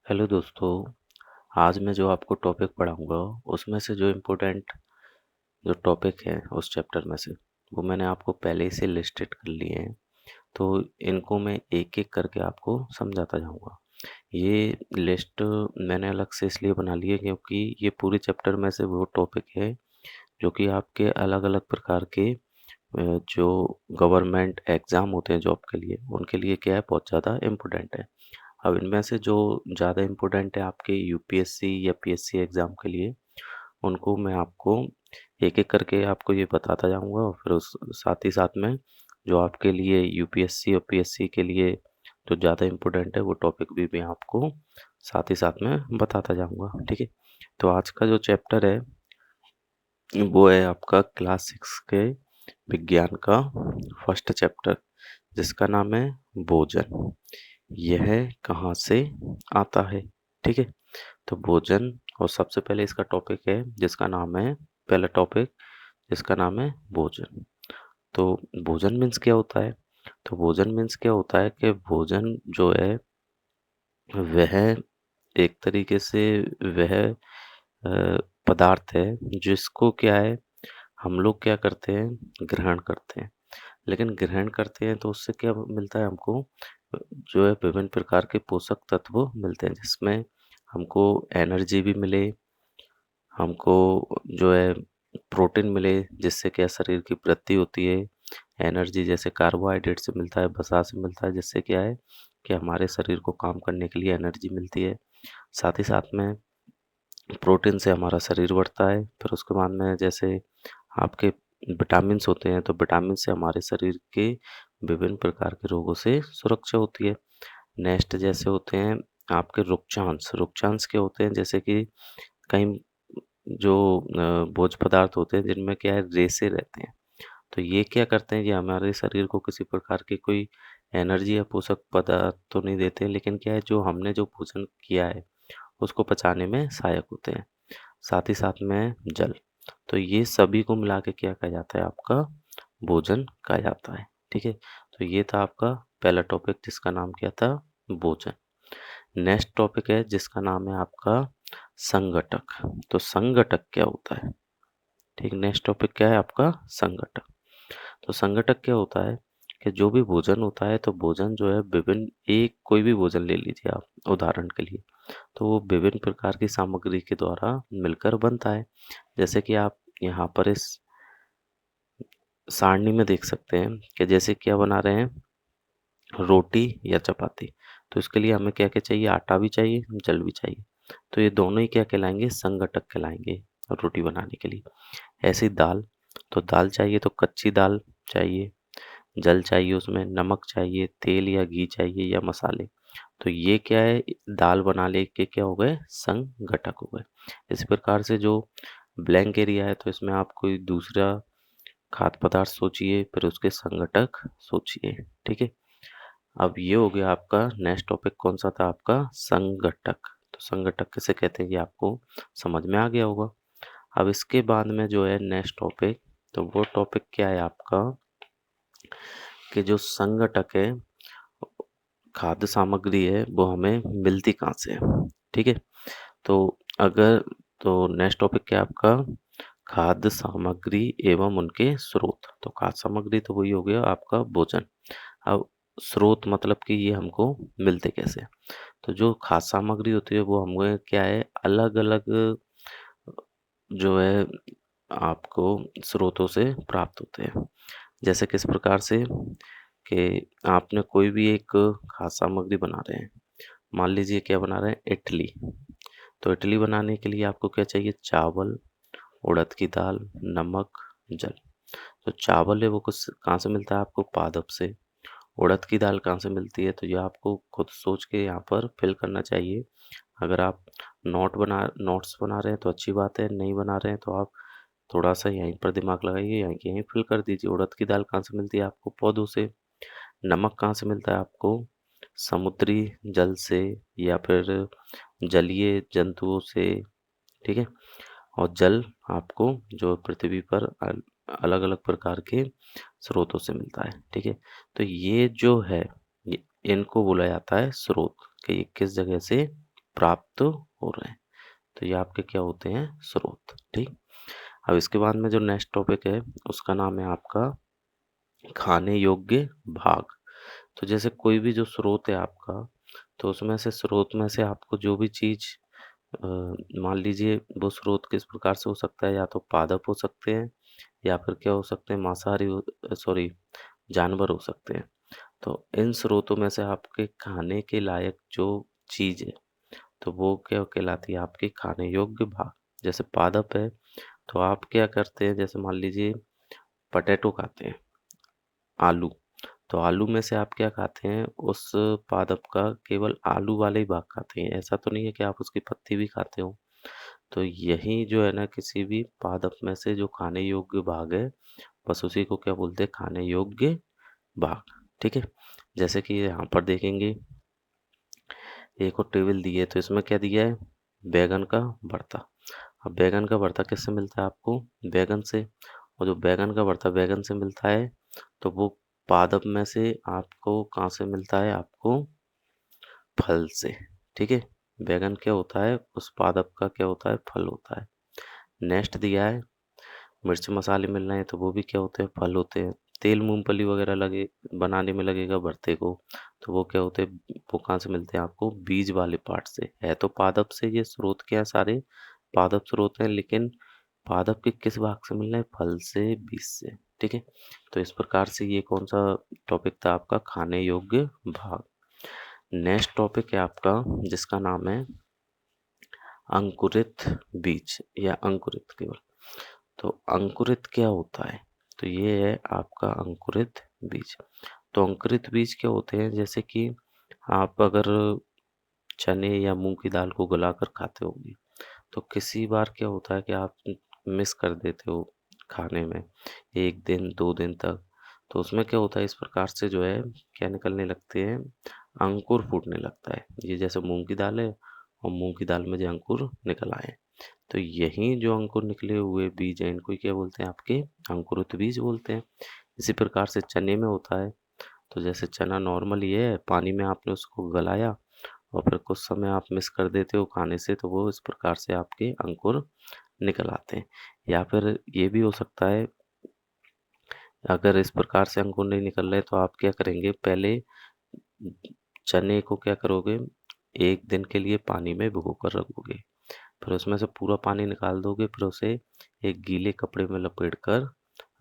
Hello दोस्तों, आज मैं जो आपको टॉपिक पढ़ाऊँगा, उसमें से जो इम्पोर्टेंट जो टॉपिक है उस चैप्टर में से, वो मैंने आपको पहले ही से लिस्टेड कर लिए हैं। तो इनको मैं एक-एक करके आपको समझाता जाऊँगा। ये लिस्ट मैंने अलग से इसलिए बना ली है क्योंकि ये पूरे चैप्टर में से वो टॉपिक है, जो कि आपके अलग-अलग प्रकार के जो गवर्नमेंट एग्ज़ाम होते हैं जॉब के लिए, उनके लिए क्या है बहुत ज़्यादा इम्पोर्टेंट है। अब इनमें से जो ज़्यादा इम्पोर्टेंट है आपके यूपीएससी या पीएससी एग्ज़ाम के लिए, उनको मैं आपको एक-एक करके आपको ये बताता जाऊँगा और फिर उस साथ ही साथ में जो आपके लिए यूपीएससी और पीएससी के लिए जो ज़्यादा इम्पोर्टेंट है, वो टॉपिक भी मैं आपको साथ ही साथ में बताता जाऊँगा, ठीक है? तो आज का जो चैप्टर है, वो है आपका क्लास 6 के विज्ञान का फर्स्ट चैप्टर, जिसका नाम है भोजन। यह कहाँ से आता है? ठीक है? तो भोजन और सबसे पहले इसका टॉपिक है जिसका नाम है पहला टॉपिक जिसका नाम है भोजन। तो भोजन मीन्स क्या होता है? तो भोजन मीन्स क्या होता है कि भोजन जो है वह एक तरीके से वह पदार्थ है जिसको क्या है हम लोग क्या करते हैं ग्रहण करते हैं। लेकिन ग्रहण करते हैं तो उससे क्या मिलता है हमको जो है विभिन्न प्रकार के पोषक तत्व मिलते हैं जिसमें हमको एनर्जी भी मिले, हमको जो है प्रोटीन मिले जिससे क्या शरीर की वृद्धि होती है, एनर्जी जैसे कार्बोहाइड्रेट से मिलता है, वसा से मिलता है जिससे क्या है कि हमारे शरीर को काम करने के लिए एनर्जी मिलती है। साथ ही साथ में प्रोटीन से हमारा शरीर बढ़ता है, फिर उसके बाद में जैसे आपके विटामिन्स होते हैं, तो विटामिन से हमारे शरीर के विभिन्न प्रकार के रोगों से सुरक्षा होती है। नेक्स्ट जैसे होते हैं आपके रुक्षांश, रुक्षांश क्या होते हैं जैसे कि कई जो भोज्य पदार्थ होते हैं जिनमें क्या है रेसे रहते हैं। तो ये क्या करते हैं ये हमारे शरीर को किसी प्रकार की कोई एनर्जी या पोषक पदार्थ तो नहीं देते, लेकिन क्या है जो हमने जो भोजन किया है उसको पचाने में सहायक होते हैं। साथ ही साथ में जल। तो ये सभी को मिला के क्या कहा जाता है आपका भोजन कहा जाता है। ठीक है? तो ये था आपका पहला टॉपिक जिसका नाम क्या था? भोजन। नेक्स्ट टॉपिक है जिसका नाम है आपका संगठक। तो संगठक क्या होता है? ठीक, नेक्स्ट टॉपिक क्या है आपका? संगठक। तो संगठक क्या होता है कि जो भी भोजन होता है तो भोजन जो है विभिन्न एक कोई भी भोजन ले लीजिए आप उदाहरण के लिए, तो वो विभिन्न प्रकार की सामग्री के द्वारा मिलकर बनता है। जैसे कि आप यहाँ पर इस सारणी में देख सकते हैं कि जैसे क्या बना रहे हैं रोटी या चपाती। तो इसके लिए हमें क्या-क्या चाहिए? आटा भी चाहिए, जल भी चाहिए। तो ये दोनों ही क्या कहलाएँगे? संघटक कहलाएँगे रोटी बनाने के लिए। ऐसे ही दाल, तो दाल चाहिए तो कच्ची दाल चाहिए, जल चाहिए उसमें, नमक चाहिए, तेल या घी चाहिए या मसाले। तो ये क्या है दाल बनाने के क्या हो गए? संघटक हो गए। इसी प्रकार से जो ब्लैंक एरिया है तो इसमें आप कोई दूसरा खाद्य पदार्थ सोचिए, फिर उसके संघटक सोचिए। ठीक है? अब ये हो गया आपका नेक्स्ट टॉपिक कौन सा था आपका संगठक। तो संगठक किसे कहते हैं ये आपको समझ में आ गया होगा। अब इसके बाद में जो है नेक्स्ट टॉपिक, तो वो टॉपिक क्या है आपका कि जो संगठक है खाद्य सामग्री है वो हमें मिलती कहाँ से है। ठीक है? तो अगर तो नेक्स्ट टॉपिक क्या है आपका खाद्य सामग्री एवं उनके स्रोत। तो खाद्य सामग्री तो वही हो गया आपका भोजन। अब स्रोत मतलब कि ये हमको मिलते कैसे हैं? तो जो खाद्य सामग्री होती है वो हमें क्या है अलग-अलग जो है आपको स्रोतों से प्राप्त होते हैं। जैसे किस प्रकार से कि आपने कोई भी एक खाद्य सामग्री बना रहे हैं। मान लीजिए क्या बना रहे हैं इडली। तो इडली बनाने के लिए आपको क्या चाहिए? चावल, उड़द की दाल, नमक, जल। तो चावल है वो कुछ कहाँ से मिलता है आपको? पादप से। उड़द की दाल कहाँ से मिलती है? तो ये आपको खुद सोच के यहाँ पर फिल करना चाहिए। अगर आप नोट्स बना रहे हैं तो अच्छी बात है, नहीं बना रहे हैं तो आप थोड़ा-सा यहीं पर दिमाग लगाइए, यहीं के यहीं फिल कर दीजिए। उड़द की दाल कहाँ से मिलती है आपको? पौधों से। नमक कहाँ से मिलता है आपको? समुद्री जल से या फिर जलीय जंतुओं से, ठीक है? और जल आपको जो पृथ्वी पर अलग-अलग प्रकार के स्रोतों से मिलता है, ठीक है? तो ये जो है ये इनको बोला जाता है स्रोत कि ये किस जगह से प्राप्त हो रहे हैं। तो ये आपके क्या होते हैं? स्रोत। ठीक। अब इसके बाद में जो नेक्स्ट टॉपिक है उसका नाम है आपका खाने योग्य भाग। तो जैसे कोई भी जो स्रोत है आपका, तो उसमें से स्रोत में से आपको जो भी चीज़ अ, मान लीजिए वो स्रोत किस प्रकार से हो सकता है, या तो पादप हो सकते हैं या फिर क्या हो सकते हैं, मांसाहारी सॉरी जानवर हो सकते हैं। तो इन स्रोतों में से आपके खाने के लायक जो चीज़ है, तो वो क्या कहलाती है? आपकी खाने योग्य भाग। जैसे पादप है, तो आप क्या करते हैं, जैसे मान लीजिए पोटैटो खाते हैं, आलू। तो आलू में से आप क्या खाते हैं? उस पादप का केवल आलू वाले ही भाग खाते हैं। ऐसा तो नहीं है कि आप उसकी पत्ती भी खाते हो। तो यही जो है ना, किसी भी पादप में से जो खाने योग्य भाग है, बस उसी को क्या बोलते हैं? खाने योग्य भाग। ठीक है? जैसे कि यहाँ पर देखेंगे, एक और टेबल दी है, तो इसमें क्या दिया है? बैंगन का भरता। अब बैंगन का भरता किससे मिलता है आपको? बैंगन से। और जो बैंगन का भरता बैंगन से मिलता है, तो वो पादप में से आपको कहाँ से मिलता है? आपको फल से। ठीक है? बैंगन क्या होता है? उस पादप का क्या होता है? फल होता है। नेक्स्ट दिया है मिर्च मसाले मिल रहे हैं, तो वो भी क्या होते हैं? फल होते हैं। तेल मूंगफली वगैरह लगे बनाने में लगेगा भरते को, तो वो क्या होते हैं? वो कहाँ से मिलते हैं आपको? बीज वाले पार्ट से। है तो पादप से, ये स्रोत क्या है? सारे पादप स्रोत हैं, लेकिन पादप के किस भाग से मिल रहे हैं? फल से, बीज से। ठीक है? तो इस प्रकार से ये कौन सा टॉपिक था आपका? खाने योग्य भाग। नेक्स्ट टॉपिक है आपका जिसका नाम है अंकुरित बीज या अंकुरित केवल। तो अंकुरित क्या होता है? तो ये है आपका अंकुरित बीज। तो अंकुरित बीज क्या होते हैं? जैसे कि आप अगर चने या मूंग की दाल को गलाकर खाते होंगे, तो किसी बार क्या होता है कि आप मिस कर देते हो खाने में 1 दिन 2 दिन तक। तो उसमें क्या होता है? इस प्रकार से जो है क्या निकलने लगते हैं? अंकुर फूटने लगता है। ये जैसे मूंग की दाल है, और मूंग की दाल में जो अंकुर निकल आए, तो यही जो अंकुर निकले हुए बीज हैं, इनको ही क्या बोलते हैं? आपके अंकुरित बीज बोलते हैं। इसी प्रकार से चने में होता है। तो जैसे चना नॉर्मल ये है, पानी में आपने उसको गलाया और फिर कुछ समय आप मिस कर देते हो खाने से, तो वो इस प्रकार से आपके अंकुर निकल आते हैं। या फिर ये भी हो सकता है, अगर इस प्रकार से अंकुर नहीं निकल रहे, तो आप क्या करेंगे? पहले चने को क्या करोगे? 1 दिन के लिए पानी में भिगो कर रखोगे। फिर उसमें से पूरा पानी निकाल दोगे, फिर उसे एक गीले कपड़े में लपेट कर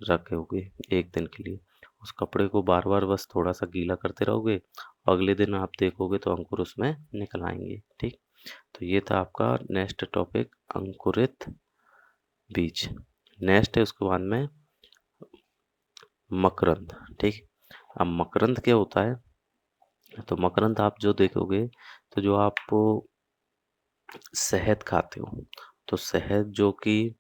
रखोगे 1 दिन के लिए। उस कपड़े को बार-बार बस थोड़ा-सा गीला करते रहोगे, अगले दिन आप देखोगे तो अंकुर उसमें निकल आएँगे। ठीक? तो ये था आपका नेक्स्ट टॉपिक अंकुरित बीज। नेक्स्ट है उसके बाद में मकरंद। ठीक? अब मकरंद क्या होता है? तो मकरंद आप जो देखोगे, तो जो आप शहद खाते हो, तो शहद जो कि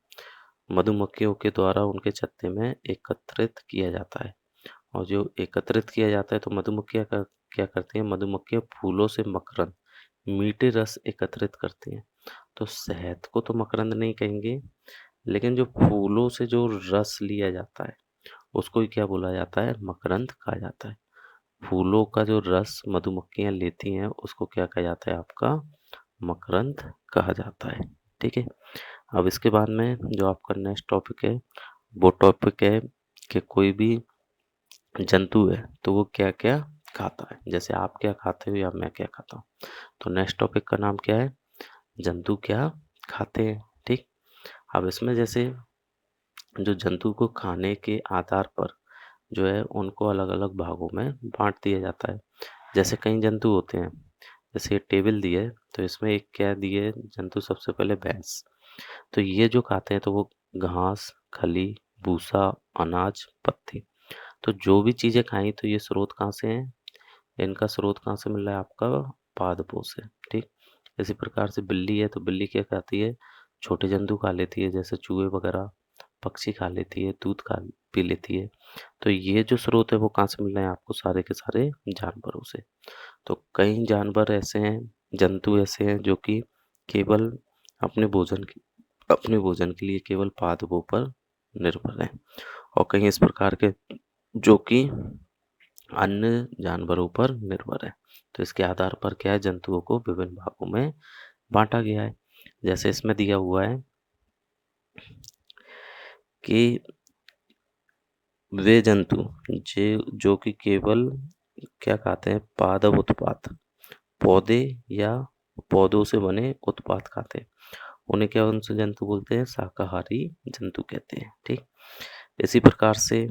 मधुमक्खियों के द्वारा उनके छत्ते में एकत्रित किया जाता है। और जो एकत्रित किया जाता है, तो मधुमक्खियाँ क्या करती हैं? मधुमक्खियाँ फूलों से मकरंद, मीठे रस एकत्रित करती हैं। तो शहद को तो मकरंद नहीं कहेंगे, लेकिन जो फूलों से जो रस लिया जाता है, उसको ही क्या बोला जाता है? मकरंद कहा जाता है। फूलों का जो रस मधुमक्खियाँ लेती हैं, उसको क्या कहा जाता है? आपका मकरंद कहा जाता है। ठीक है? अब इसके बाद में जो आपका नेक्स्ट टॉपिक है, वो टॉपिक है कि कोई भी जंतु है, तो वो क्या-क्या खाता है। जैसे आप क्या खाते हो या मैं क्या खाता हूँ। तो नेक्स्ट टॉपिक का नाम क्या है? जंतु क्या खाते हैं। ठीक? अब इसमें जैसे जो जंतु को खाने के आधार पर जो है उनको अलग-अलग भागों में बाँट दिया जाता है। जैसे कई जंतु होते हैं, जैसे ये टेबल दी है, तो इसमें एक क्या दी है जंतु? सबसे पहले भैंस। तो ये जो खाते हैं, तो वो घास, खली, भूसा, अनाज, पत्ती। तो जो भी चीज़ें खाई, तो ये स्रोत कहाँ से हैं? इनका स्रोत कहाँ से मिल रहा है? आपका पादपों से। ठीक? इसी प्रकार से बिल्ली है, तो बिल्ली क्या खाती है? छोटे जंतु खा लेती है, जैसे चूहे वगैरह, पक्षी खा लेती है, दूध खा पी लेती है। तो ये जो स्रोत है वो कहाँ से मिल रहे हैं आपको? सारे के सारे जानवरों से। तो कई जानवर ऐसे हैं, जंतु ऐसे हैं जो कि केवल अपने भोजन के लिए केवल पादपों पर निर्भर हैं। और कई इस प्रकार के जो कि अन्य जानवरों पर निर्भर है। तो इसके आधार पर क्या है, जंतुओं को विभिन्न भागों में बांटा गया है। जैसे इसमें दिया हुआ है कि वे जंतु जो कि केवल क्या खाते हैं, पादप उत्पाद, पौधे या पौधों से बने उत्पाद खाते हैं, उन्हें क्या, उनसे जंतु बोलते हैं, शाकाहारी जंतु कहते हैं। ठीक, इसी प्रकार से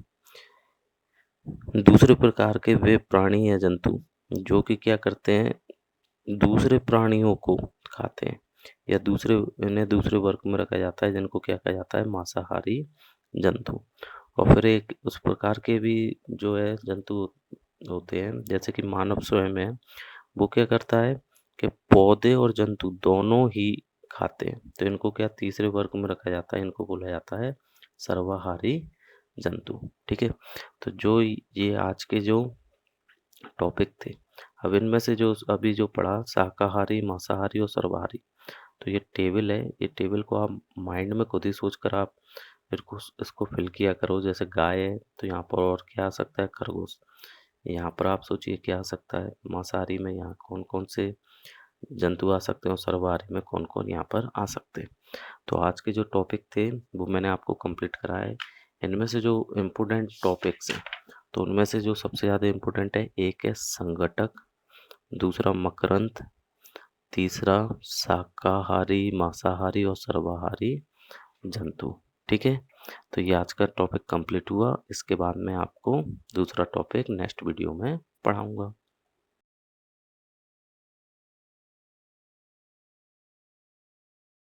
दूसरे प्रकार के वे प्राणी या जंतु जो कि क्या करते हैं, दूसरे प्राणियों को खाते हैं या इन्हें दूसरे वर्ग में रखा जाता है, जिनको क्या कहा जाता है, मांसाहारी जंतु। और फिर एक उस प्रकार के भी जो है जंतु होते हैं, जैसे कि मानव स्वयं है, वो क्या करता है कि पौधे और जंतु दोनों ही खाते हैं, तो इनको क्या तीसरे वर्ग में रखा जाता है, इनको बोला जाता है सर्वाहारी जंतु। ठीक है, तो जो ये आज के जो टॉपिक थे, अब इनमें से जो अभी जो पढ़ा, शाकाहारी, मांसाहारी और सर्वाहारी, तो ये टेबल है, ये टेबल को आप माइंड में खुद ही सोच कर आप फिर इसको फिल किया करो। जैसे गाय है तो यहाँ पर और क्या आ सकता है, खरगोश। यहाँ पर आप सोचिए क्या आ सकता है, मांसाहारी में यहाँ कौन कौन से जंतु आ सकते हैं और सर्वाहारी में कौन कौन यहाँ पर आ सकते हैं। तो आज के जो टॉपिक थे वो मैंने आपको कंप्लीट कराया है। इनमें से जो इम्पोर्टेंट टॉपिक्स हैं, तो उनमें से जो सबसे ज़्यादा इम्पोर्टेंट है, एक है संगठक, दूसरा मकरंद, तीसरा शाकाहारी, मांसाहारी और सर्वाहारी जंतु। ठीक है, तो ये आज का टॉपिक कंप्लीट हुआ। इसके बाद मैं आपको दूसरा टॉपिक नेक्स्ट वीडियो में पढ़ाऊंगा।